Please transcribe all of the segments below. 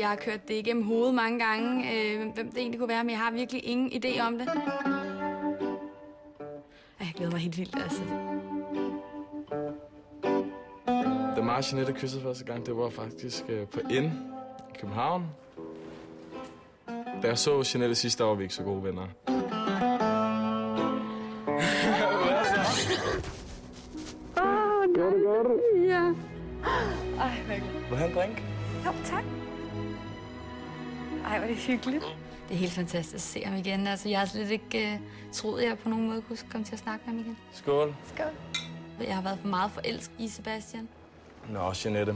Jeg har kørt det igennem hovedet mange gange, hvem det egentlig kunne være, men jeg har virkelig ingen idé om det. Jeg glæder mig helt vildt, altså. Da mig og Jeanette kyssede første gang, det var faktisk på N i København. Da jeg så Jeanette sidste år, var vi ikke så gode venner. Gør det? Ja. Ej, virkelig. Vil du have en drink? Jo, tak. Ej, hvor er det hyggeligt. Det er helt fantastisk at se ham igen. Altså, jeg har slet ikke troet, at jeg på nogen måde kunne komme til at snakke med ham igen. Skål. Skål. Jeg har været for meget forelsket i Sebastian. Nå, Jeanette.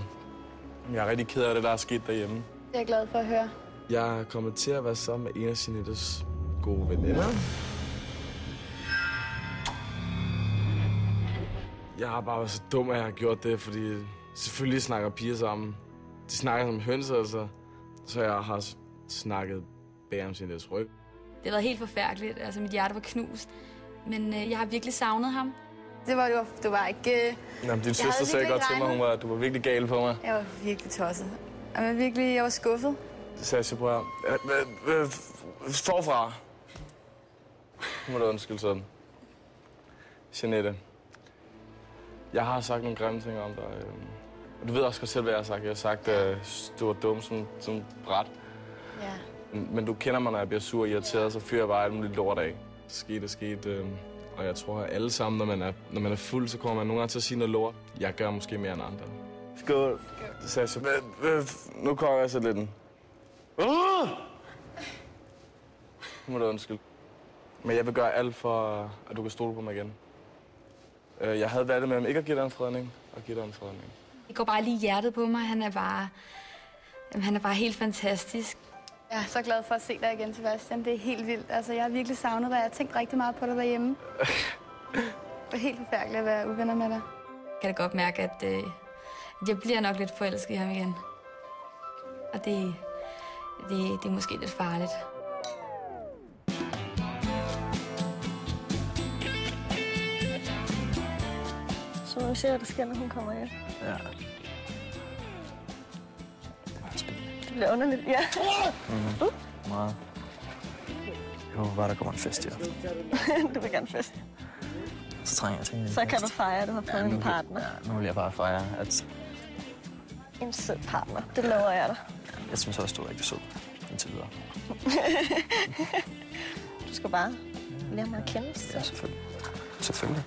Jeg er rigtig ked af det, der er sket derhjemme. Det er jeg glad for at høre. Jeg er kommet til at være sammen med en af Jeanettes gode veninder. Jeg har bare været så dum, at jeg har gjort det, fordi selvfølgelig snakker piger sammen. De snakker som hønser, altså. Så jeg har snakket bag om Jeanettes ryg. Det har været helt forfærdeligt. Altså, mit hjerte var knust. Men jeg har virkelig savnet ham. Det var ikke... Jamen, din søster sagde godt til mig, du var virkelig gal på mig. Jeg var virkelig tosset. Jeg var skuffet. Det sagde jeg, prøv at forfra. Nu må du undskylde sådan. Jeanette. Jeg har sagt nogle grimme ting om dig. Og du ved også godt selv, hvad jeg har sagt. Jeg har sagt, at du var dum som bræt. Ja. Men du kender mig, når jeg bliver sur og irriteret, så fyrer jeg bare alt muligt lort af. Det skete. Og jeg tror, at alle sammen, når man er fuld, så kommer man nogle gange til at sige noget lort. Jeg gør måske mere end andre. Skål. Det sagde jeg. Nu kommer jeg så lidt den. Nu må du undskylde. Men jeg vil gøre alt for, at du kan stole på mig igen. Jeg havde valgt mellem ikke at give dig en fredning og give dig en fredning. Det går bare lige i hjertet på mig. Han er bare helt fantastisk. Jeg er så glad for at se dig igen, Sebastian. Det er helt vildt. Altså, jeg har virkelig savnet dig. Jeg har tænkt rigtig meget på dig derhjemme. Det er helt forfærdeligt at være uvenner med dig. Jeg kan da godt mærke, at jeg bliver nok lidt forelsket i ham igen. Og det er måske lidt farligt. Så må vi se, hvad der sker, når hun kommer hjem. Ja. Det bliver underligt, ja. Meget. Jeg håber bare, der kommer en fest i aften. Du vil gerne fest. Så trænger jeg til en Så kan du fejre, at du har fået en partner. Ja, nu vil jeg bare fejre, at... En sød partner, det lover jeg dig. Jeg synes også, du er rigtig sød indtil videre. Du skal bare lære mig at kende. Ja, selvfølgelig. Selvfølgelig.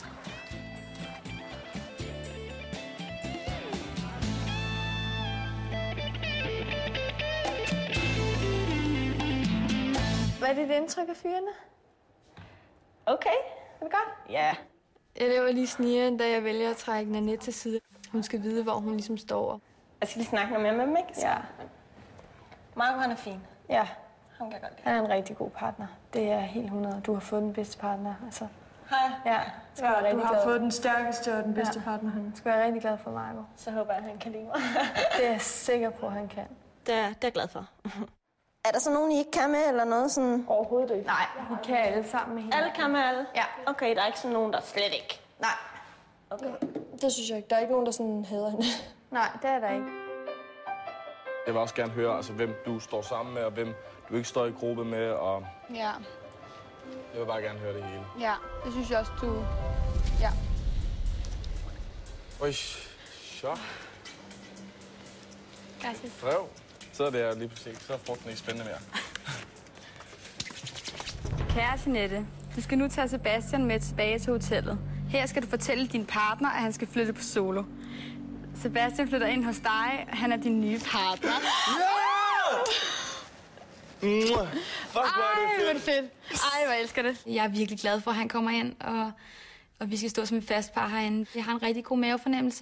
Hvad er dit indtryk af fyrene? Okay, er det godt? Ja. Jeg laver lige snigeren, da jeg vælger at trække Nanette til side. Hun skal vide, hvor hun ligesom står. Jeg skal lige snakke noget mere med dem, ikke? Ja. Marco, han er fin. Ja. Han kan godt lide. Han er en rigtig god partner. Det er helt 100. Du har fået den bedste partner, altså. Hej. Ja, du har fået den stærkeste og den bedste partner. Han skal være rigtig glad for Marco. Så håber jeg, at han kan lide mig. Det er jeg sikker på, at han kan. Det er jeg glad for. Er der så nogen, I ikke kan med, eller noget sådan? Overhovedet ikke. Nej, Vi kan alle sammen med hende. alle kan med alle? Ja. Okay, der er ikke sådan nogen, der slet ikke? Nej. Okay. Det synes jeg ikke. Der er ikke nogen, der sådan hader hende. Nej, det er der ikke. Jeg vil også gerne høre, altså, hvem du står sammen med, og hvem du ikke står i gruppe med. Og Ja, jeg vil bare gerne høre det hele. ja. Det synes jeg også, du... Ja. Oj, chok. Gracias. Drev. Så er det her lige pludselig. Så er frugten ikke spændende mere. Kære Jeanette, du skal nu tage Sebastian med tilbage til hotellet. Her skal du fortælle din partner, at han skal flytte på solo. Sebastian flytter ind hos dig, og han er din nye partner. Fuck, hvor er det fedt. Ej, hvor elsker det. Jeg er virkelig glad for, at han kommer ind, og vi skal stå som et fast par herinde. Jeg har en rigtig god mavefornemmelse.